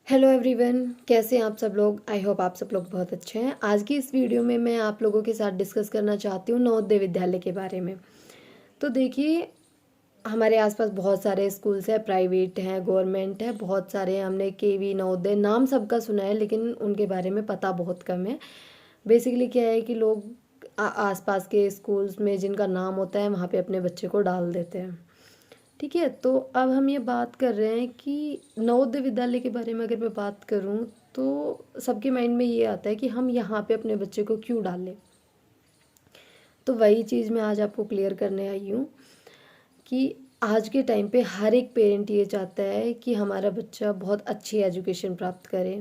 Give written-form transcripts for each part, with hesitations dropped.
Hello everyone, कैसे हैं आप सब लोग। आई होप आप सब लोग बहुत अच्छे हैं। आज की इस वीडियो में मैं आप लोगों के साथ डिस्कस करना चाहती हूँ नवोदय विद्यालय के बारे में। तो देखिए, हमारे आसपास बहुत सारे स्कूल्स हैं, प्राइवेट हैं, गवर्नमेंट है, बहुत सारे हैं। हमने केवी नवोदय नाम सबका सुना है, लेकिन उनके बारे में पता बहुत कम है। बेसिकली क्या है कि लोग आसपास के स्कूल्स में जिनका नाम होता है वहाँ पे अपने बच्चे को डाल देते हैं। ठीक है, तो अब हम ये बात कर रहे हैं कि नवोदय विद्यालय के बारे में अगर मैं बात करूं तो सबके माइंड में ये आता है कि हम यहाँ पे अपने बच्चे को क्यों डालें। तो वही चीज़ मैं आज आपको क्लियर करने आई हूँ कि आज के टाइम पे हर एक पेरेंट ये चाहता है कि हमारा बच्चा बहुत अच्छी एजुकेशन प्राप्त करे।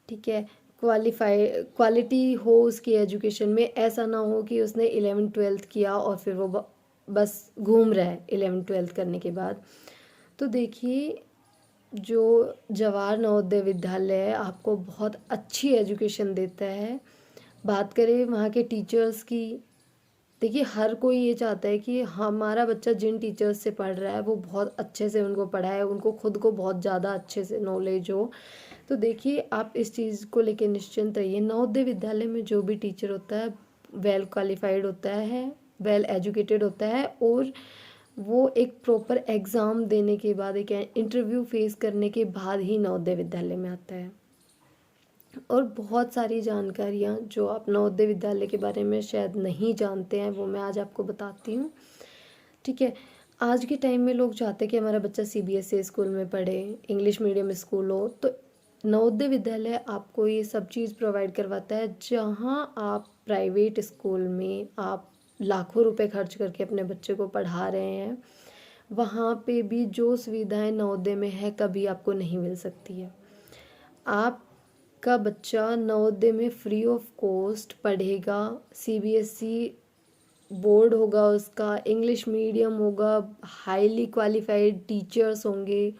ठीक है, क्वालिटी हो उसकी एजुकेशन में। ऐसा ना हो कि उसने 11th-12th किया और फिर वो बस घूम रहा है 11th-12th करने के बाद। तो देखिए, जो जवाहर नवोदय विद्यालय है आपको बहुत अच्छी एजुकेशन देता है। बात करें वहाँ के टीचर्स की, देखिए हर कोई ये चाहता है कि हमारा बच्चा जिन टीचर्स से पढ़ रहा है वो बहुत अच्छे से उनको पढ़ाए, उनको खुद को बहुत ज़्यादा अच्छे से नॉलेज हो। तो देखिए, आप इस चीज़ को लेकर निश्चिंत रहिए। नवोदय विद्यालय में जो भी टीचर होता है वेल क्वालिफाइड होता है, वेल एजुकेटेड होता है, और वो एक प्रॉपर एग्ज़ाम देने के बाद, एक इंटरव्यू फेस करने के बाद ही नवोदय विद्यालय में आता है। और बहुत सारी जानकारियाँ जो आप नवोदय विद्यालय के बारे में शायद नहीं जानते हैं वो मैं आज आपको बताती हूँ। ठीक है, आज के टाइम में लोग चाहते हैं कि हमारा बच्चा सीबीएसई स्कूल में पढ़े, इंग्लिश मीडियम स्कूल हो। तो नवोदय विद्यालय आपको ये सब चीज़ प्रोवाइड करवाता है। जहाँ आप प्राइवेट स्कूल में आप लाखों रुपए खर्च करके अपने बच्चे को पढ़ा रहे हैं, वहाँ पे भी जो सुविधाएं नवोदय में है कभी आपको नहीं मिल सकती है। आपका बच्चा नवोदय में फ्री ऑफ कॉस्ट पढ़ेगा। सीबीएसई बोर्ड होगा उसका, इंग्लिश मीडियम होगा, हाईली क्वालिफाइड टीचर्स होंगे,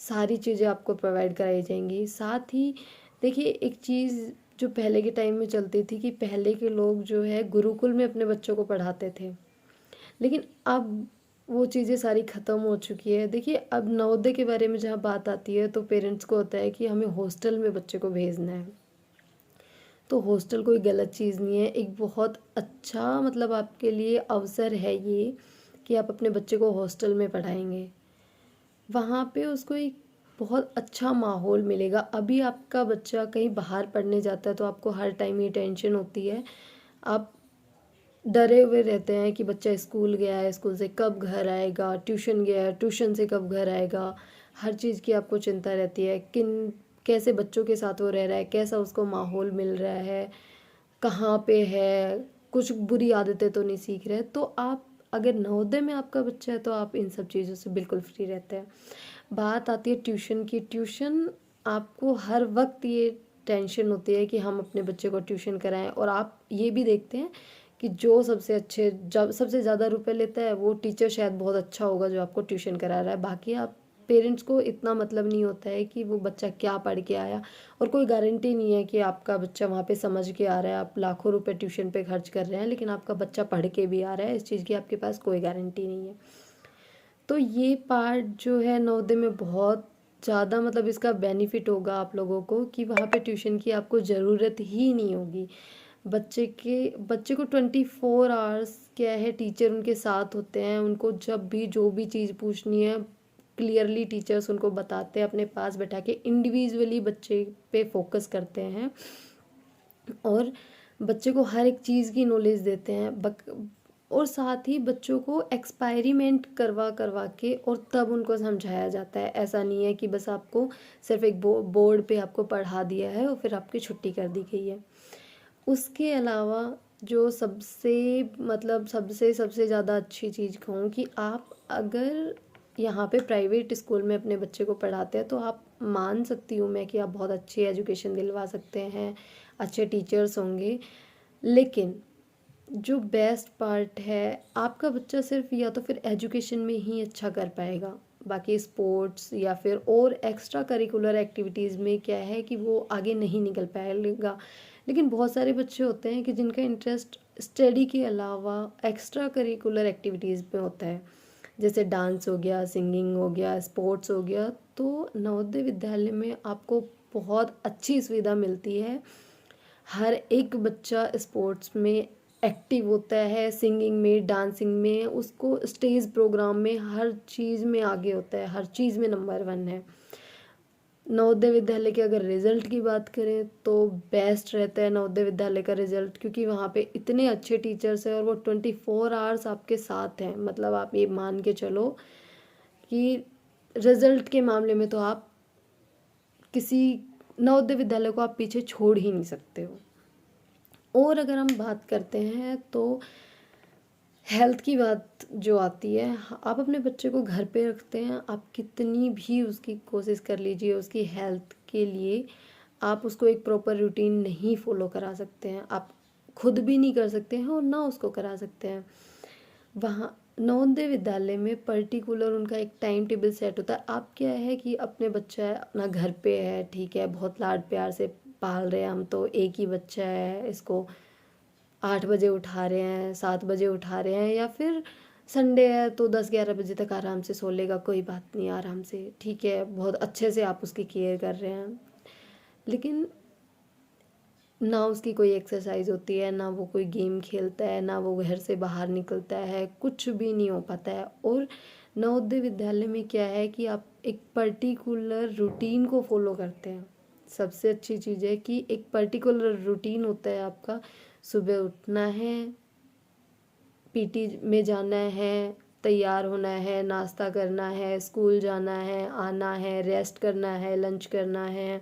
सारी चीज़ें आपको प्रोवाइड कराई जाएंगी। साथ ही देखिए, एक चीज़ जो पहले के टाइम में चलती थी कि पहले के लोग जो है गुरुकुल में अपने बच्चों को पढ़ाते थे, लेकिन अब वो चीज़ें सारी ख़त्म हो चुकी है। देखिए, अब नवोदय के बारे में जहाँ बात आती है तो पेरेंट्स को होता है कि हमें हॉस्टल में बच्चे को भेजना है। तो हॉस्टल कोई गलत चीज़ नहीं है, एक बहुत अच्छा मतलब आपके लिए अवसर है ये कि आप अपने बच्चे को हॉस्टल में पढ़ाएंगे। वहाँ पे उसको एक बहुत अच्छा माहौल मिलेगा। अभी आपका बच्चा कहीं बाहर पढ़ने जाता है तो आपको हर टाइम ये टेंशन होती है, आप डरे हुए रहते हैं कि बच्चा स्कूल गया है, स्कूल से कब घर आएगा, ट्यूशन गया है, ट्यूशन से कब घर आएगा। हर चीज़ की आपको चिंता रहती है, किन कैसे बच्चों के साथ वो रह रहा है, कैसा उसको माहौल मिल रहा है, कहाँ पे है, कुछ बुरी आदतें तो नहीं सीख रहे। तो आप अगर नवोदय में आपका बच्चा है तो आप इन सब चीज़ों से बिल्कुल फ्री रहते हैं। बात आती है ट्यूशन की। ट्यूशन आपको हर वक्त ये टेंशन होती है कि हम अपने बच्चे को ट्यूशन कराएं, और आप ये भी देखते हैं कि जो सबसे अच्छे, जब सबसे ज़्यादा रुपए लेता है वो टीचर शायद बहुत अच्छा होगा जो आपको ट्यूशन करा रहा है। बाकी आप पेरेंट्स को इतना मतलब नहीं होता है कि वो बच्चा क्या पढ़ के आया, और कोई गारंटी नहीं है कि आपका बच्चा वहाँ पे समझ के आ रहा है। आप लाखों रुपए ट्यूशन पे खर्च कर रहे हैं लेकिन आपका बच्चा पढ़ के भी आ रहा है, इस चीज़ की आपके पास कोई गारंटी नहीं है। तो ये पार्ट जो है नवोदय में बहुत ज़्यादा मतलब इसका बेनिफिट होगा आप लोगों को कि वहाँ पे ट्यूशन की आपको ज़रूरत ही नहीं होगी। बच्चे को 24 आवर्स क्या है, टीचर उनके साथ होते हैं। उनको जब भी जो भी चीज़ पूछनी है क्लियरली टीचर्स उनको बताते हैं, अपने पास बैठा के इंडिविजुअली बच्चे पे फोकस करते हैं, और बच्चे को हर एक चीज़ की नॉलेज देते हैं। और साथ ही बच्चों को एक्सपेरिमेंट करवा करवा के और तब उनको समझाया जाता है। ऐसा नहीं है कि बस आपको सिर्फ एक बोर्ड पे आपको पढ़ा दिया है और फिर आपकी छुट्टी कर दी गई है। उसके अलावा जो सबसे मतलब सबसे सबसे ज़्यादा अच्छी चीज़ कहूँ कि आप अगर यहाँ पे प्राइवेट स्कूल में अपने बच्चे को पढ़ाते हैं तो आप मान सकती हूँ मैं कि आप बहुत अच्छी एजुकेशन दिलवा सकते हैं, अच्छे टीचर्स होंगे। लेकिन जो बेस्ट पार्ट है, आपका बच्चा सिर्फ या तो फिर एजुकेशन में ही अच्छा कर पाएगा, बाकी स्पोर्ट्स या फिर और एक्स्ट्रा करिकुलर एक्टिविटीज़ में क्या है कि वो आगे नहीं निकल पाएगा। लेकिन बहुत सारे बच्चे होते हैं कि जिनका इंटरेस्ट स्टडी के अलावा एक्स्ट्रा करिकुलर एक्टिविटीज़ में होता है। जैसे डांस हो गया, सिंगिंग हो गया, स्पोर्ट्स हो गया। तो नवोदय विद्यालय में आपको बहुत अच्छी सुविधा मिलती है। हर एक बच्चा स्पोर्ट्स में एक्टिव होता है, सिंगिंग में, डांसिंग में, उसको स्टेज प्रोग्राम में, हर चीज़ में आगे होता है, हर चीज़ में नंबर 1 है। नवोदय विद्यालय के अगर रिजल्ट की बात करें तो बेस्ट रहता है नवोदय विद्यालय का रिजल्ट, क्योंकि वहाँ पे इतने अच्छे टीचर्स हैं और वो 24 आवर्स आपके साथ हैं। मतलब आप ये मान के चलो कि रिजल्ट के मामले में तो आप किसी नवोदय विद्यालय को आप पीछे छोड़ ही नहीं सकते हो। और अगर हम बात करते हैं तो हेल्थ की बात जो आती है, आप अपने बच्चे को घर पे रखते हैं, आप कितनी भी उसकी कोशिश कर लीजिए उसकी हेल्थ के लिए, आप उसको एक प्रॉपर रूटीन नहीं फॉलो करा सकते हैं, आप खुद भी नहीं कर सकते हैं और ना उसको करा सकते हैं। वहाँ नवोदय विद्यालय में पर्टिकुलर उनका एक टाइम टेबल सेट होता है। आप क्या है कि अपने बच्चा है अपना घर पे है, ठीक है, बहुत लाड प्यार से पाल रहे हैं हम, तो एक ही बच्चा है, इसको 8 बजे उठा रहे हैं, 7 बजे उठा रहे हैं, या फिर संडे है तो 10-11 बजे तक आराम से सो लेगा, कोई बात नहीं, आराम से, ठीक है, बहुत अच्छे से आप उसकी केयर कर रहे हैं। लेकिन ना उसकी कोई एक्सरसाइज होती है, ना वो कोई गेम खेलता है, ना वो घर से बाहर निकलता है, कुछ भी नहीं हो पाता है। और नवोदय विद्यालय में क्या है कि आप एक पर्टिकुलर रूटीन को फॉलो करते हैं। सबसे अच्छी चीज़ है कि एक पर्टिकुलर रूटीन होता है आपका। सुबह उठना है, पीटी में जाना है, तैयार होना है, नाश्ता करना है, स्कूल जाना है, आना है, रेस्ट करना है, लंच करना है,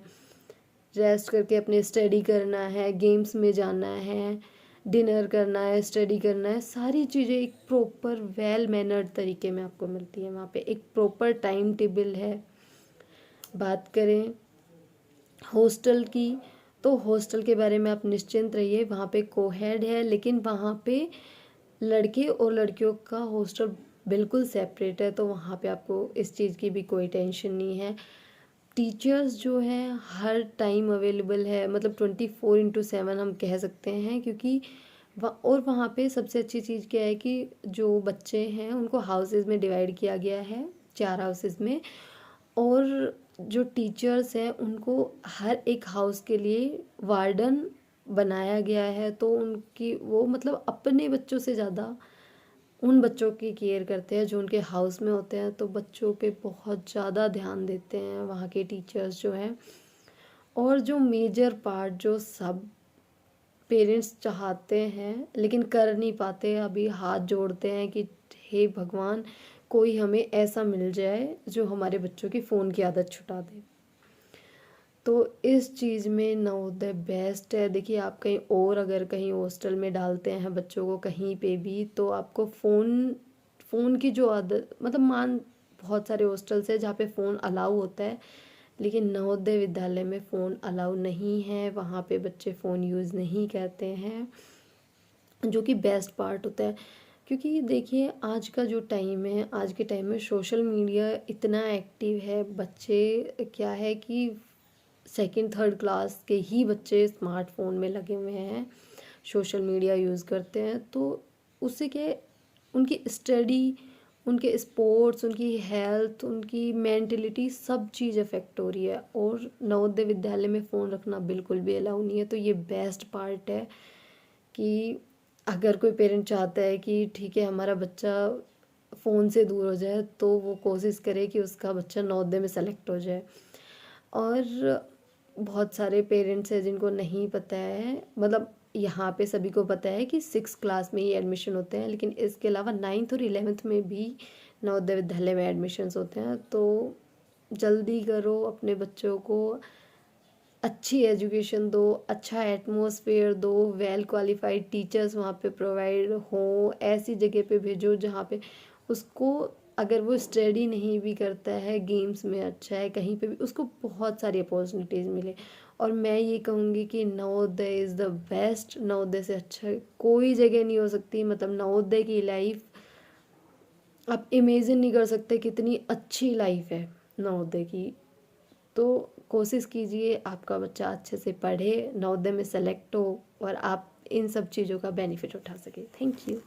रेस्ट करके अपने स्टडी करना है, गेम्स में जाना है, डिनर करना है, स्टडी करना है। सारी चीज़ें एक प्रॉपर वेल मैनर्ड तरीके में आपको मिलती है। वहाँ पे एक प्रॉपर टाइम टेबल है। बात करें हॉस्टल की, तो हॉस्टल के बारे में आप निश्चिंत रहिए, वहाँ पे कोहेड है, लेकिन वहाँ पे लड़के और लड़कियों का हॉस्टल बिल्कुल सेपरेट है, तो वहाँ पे आपको इस चीज़ की भी कोई टेंशन नहीं है। टीचर्स जो हैं हर टाइम अवेलेबल है, मतलब 24/7 हम कह सकते हैं, क्योंकि और वहाँ पे सबसे अच्छी चीज़ क्या है कि जो बच्चे हैं उनको हाउसेस में डिवाइड किया गया है, 4 हाउसेस में। और जो टीचर्स हैं उनको हर एक हाउस के लिए वार्डन बनाया गया है, तो उनकी वो मतलब अपने बच्चों से ज़्यादा उन बच्चों की केयर करते हैं जो उनके हाउस में होते हैं, तो बच्चों पे बहुत ज़्यादा ध्यान देते हैं वहाँ के टीचर्स जो हैं। और जो मेजर पार्ट जो सब पेरेंट्स चाहते हैं लेकिन कर नहीं पाते, अभी हाथ जोड़ते हैं कि हे भगवान, कोई हमें ऐसा मिल जाए जो हमारे बच्चों की फ़ोन की आदत छुटा दे। तो इस चीज़ में नवोदय बेस्ट है। देखिए आप कहीं और अगर कहीं हॉस्टल में डालते हैं बच्चों को कहीं पे भी, तो आपको फ़ोन की जो आदत, मतलब बहुत सारे हॉस्टल्स हैं जहाँ पे फ़ोन अलाउ होता है, लेकिन नवोदय विद्यालय में फ़ोन अलाउ नहीं है, वहाँ पे बच्चे फ़ोन यूज़ नहीं करते हैं, जो कि बेस्ट पार्ट होता है। क्योंकि देखिए आज का जो टाइम है, आज के टाइम में सोशल मीडिया इतना एक्टिव है, बच्चे क्या है कि सेकंड थर्ड क्लास के ही बच्चे स्मार्टफोन में लगे हुए हैं, सोशल मीडिया यूज़ करते हैं, तो उससे क्या है, उनकी स्टडी, उनके स्पोर्ट्स, उनकी हेल्थ, उनकी मेंटलिटी, सब चीज़ अफेक्ट हो रही है। और नवोदय विद्यालय में फ़ोन रखना बिल्कुल भी अलाउ नहीं है। तो ये बेस्ट पार्ट है कि अगर कोई पेरेंट चाहता है कि ठीक है हमारा बच्चा फ़ोन से दूर हो जाए, तो वो कोशिश करे कि उसका बच्चा नवोदय में सेलेक्ट हो जाए। और बहुत सारे पेरेंट्स हैं जिनको नहीं पता है, मतलब यहाँ पे सभी को पता है कि 6 क्लास में ही एडमिशन होते हैं, लेकिन इसके अलावा 9th और 11th में भी नवोदय विद्यालय में एडमिशन्स होते हैं। तो जल्दी करो, अपने बच्चों को अच्छी एजुकेशन दो, अच्छा एटमॉस्फेयर दो, वेल क्वालिफाइड टीचर्स वहाँ पे प्रोवाइड हो, ऐसी जगह पे भेजो जहाँ पे उसको, अगर वो स्टडी नहीं भी करता है, गेम्स में अच्छा है, कहीं पे भी उसको बहुत सारी अपॉर्चुनिटीज़ मिले। और मैं ये कहूँगी कि Navodaya is the best, Navodaya से अच्छा कोई जगह नहीं हो सकती। मतलब नवोदय की लाइफ आप इमेजिन नहीं कर सकते कितनी अच्छी लाइफ है नवोदय की। तो कोशिश कीजिए आपका बच्चा अच्छे से पढ़े, नवोदय में सेलेक्ट हो और आप इन सब चीज़ों का बेनिफिट उठा सके। Thank you.